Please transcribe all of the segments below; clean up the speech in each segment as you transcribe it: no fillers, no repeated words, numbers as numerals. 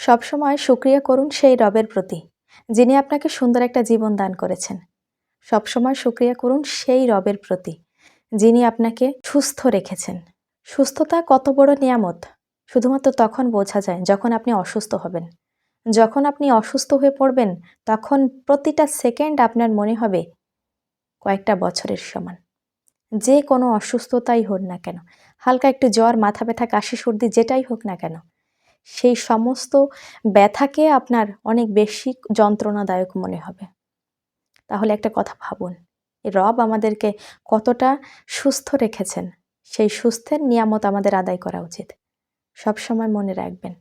সবসময় শুকরিয়া করুন সেই রবের প্রতি, যিনি আপনাকে সুন্দর একটা জীবন দান করেছেন। সবসময় শুকরিয়া করুন সেই রবের প্রতি, যিনি আপনাকে সুস্থ রেখেছেন। সুস্থতা কত বড় নিয়ামত, শুধুমাত্র তখন বোঝা যায় যখন আপনি অসুস্থ হবেন। যখন আপনি অসুস্থ হয়ে পড়বেন, তখন প্রতিটা সেকেন্ড আপনার মনে হবে কয়েকটা বছরের সমান। যে কোনো অসুস্থতাই হোক না কেন, হালকা একটু জ্বর, মাথা ব্যথা, কাশি, সর্দি যেটাই হোক না কেন, সেই সমস্ত ব্যথাকে আপনার অনেক বেশি যন্ত্রণাদায়ক মনে হবে। তাহলে একটা কথা ভাবুন, রব আমাদেরকে কতটা সুস্থ রেখেছেন, সেই সুস্থের নিয়ামত আমাদের আদায় করা উচিত। সবসময় মনে রাখবেন,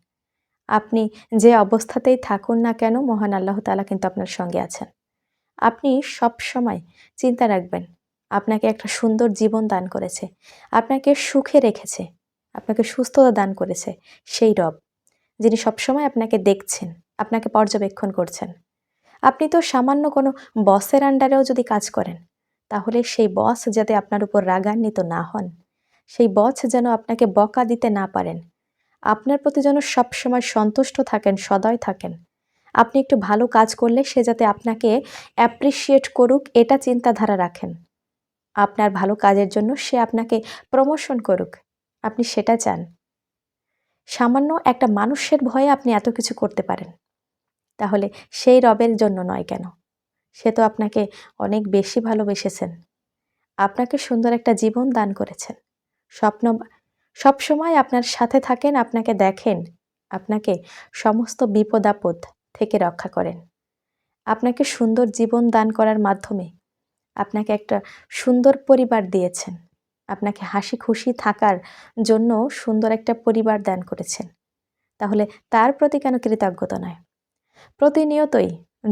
আপনি যে অবস্থাতেই থাকুন না কেন, মহান আল্লাহ তাআলা কিন্তু আপনার সঙ্গে আছেন। আপনি সবসময় চিন্তা রাখবেন, আপনাকে একটা সুন্দর জীবন দান করেছে, আপনাকে সুখে রেখেছে, আপনাকে সুস্থতা দান করেছে সেই রব, যিনি সবসময় আপনাকে দেখছেন, আপনাকে পর্যবেক্ষণ করছেন। আপনি তো সামান্য কোনো বসের আন্ডারেও যদি কাজ করেন, তাহলে সেই বস যাতে আপনার উপর রাগান্বিত না হন, সেই বস যেন আপনাকে বকা দিতে না পারেন, আপনার প্রতি যেন সবসময় সন্তুষ্ট থাকেন, সদয় থাকেন। আপনি একটু ভালো কাজ করলে সে যাতে আপনাকে অ্যাপ্রিশিয়েট করুক, এটা চিন্তাধারা রাখেন। আপনার ভালো কাজের জন্য সে আপনাকে প্রমোশন করুক, আপনি সেটা চান। সামান্য একটা মানুষের ভয়ে আপনি এত কিছু করতে পারেন, তাহলে সেই রবের জন্য নয় কেন? সে তো আপনাকে অনেক বেশি ভালোবেসেছেন, আপনাকে সুন্দর একটা জীবন দান করেছেন, সবসময় আপনার সাথে থাকেন, আপনাকে দেখেন, আপনাকে সমস্ত বিপদ আপদ থেকে রক্ষা করেন। আপনাকে সুন্দর জীবন দান করার মাধ্যমে আপনাকে একটা সুন্দর পরিবার দিয়েছেন, আপনাকে হাসি খুশি থাকার জন্য সুন্দর একটা পরিবার দান করেছেন। তাহলে তার প্রতি কেন কৃতজ্ঞতা নয়? প্রতিনিয়তই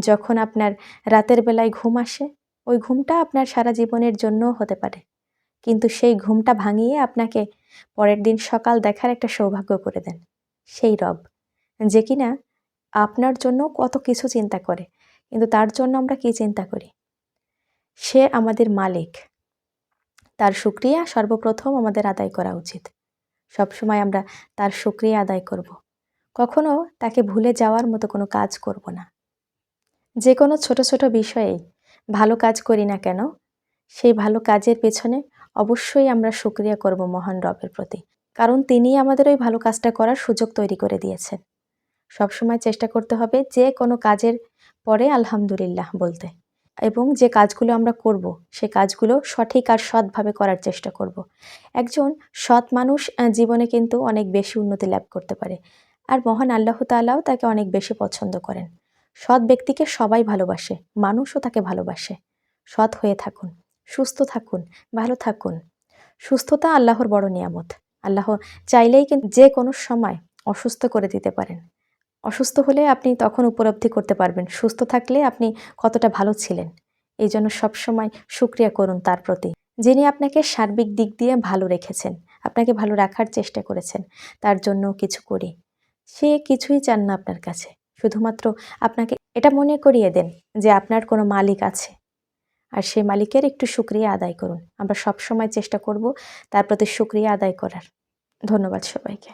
যখন আপনার রাতের বেলায় ঘুম আসে, ওই ঘুমটা আপনার সারা জীবনের জন্যও হতে পারে, কিন্তু সেই ঘুমটা ভাঙিয়ে আপনাকে পরের দিন সকাল দেখার একটা সৌভাগ্য করে দেন সেই রব, যে কিনা আপনার জন্য কত কিছু চিন্তা করে, কিন্তু তার জন্য আমরা কি চিন্তা করি? সে আমাদের মালিক, তার শুকরিয়া সর্বপ্রথম আমাদের আদায় করা উচিত। সবসময় আমরা তার শুকরিয়া আদায় করব, কখনো তাকে ভুলে যাওয়ার মতো কোনো কাজ করব না। যে কোনো ছোট ছোট বিষয়েই ভালো কাজ করি না কেন, সেই ভালো কাজের পেছনে অবশ্যই আমরা শুকরিয়া করব মহান রবের প্রতি, কারণ তিনিই আমাদের ওই ভালো কাজটা করার সুযোগ তৈরি করে দিয়েছেন। সবসময় চেষ্টা করতে হবে যে কোনো কাজের পরে আলহামদুলিল্লাহ বলতে, এবং যে কাজগুলো আমরা করব সে কাজগুলো সঠিক আর সৎভাবে করার চেষ্টা করব। একজন সৎ মানুষ জীবনে কিন্তু অনেক বেশি উন্নতি লাভ করতে পারে, আর মহান আল্লাহ তাআলাও তাকে অনেক বেশি পছন্দ করেন। সৎ ব্যক্তিকে সবাই ভালোবাসে, মানুষও তাকে ভালোবাসে। সৎ হয়ে থাকুন, সুস্থ থাকুন, ভালো থাকুন। সুস্থতা আল্লাহর বড় নিয়ামত। আল্লাহ চাইলেই কিন্তু যে কোনো সময় অসুস্থ করে দিতে পারেন। অসুস্থ হলে আপনি তখন উপলব্ধি করতে পারবেন সুস্থ থাকলে আপনি কতটা ভালো ছিলেন। এই জন্য সবসময় শুকরিয়া করুন তার প্রতি, যিনি আপনাকে সার্বিক দিক দিয়ে ভালো রেখেছেন, আপনাকে ভালো রাখার চেষ্টা করেছেন। তার জন্য কিছু করি, সে কিছুই চান না আপনার কাছে, শুধুমাত্র আপনাকে এটা মনে করিয়ে দেন যে আপনার কোনো মালিক আছে, আর সেই মালিকের একটু শুকরিয়া আদায় করুন। আমরা সবসময় চেষ্টা করব তার প্রতি শুকরিয়া আদায় করার। ধন্যবাদ সবাইকে।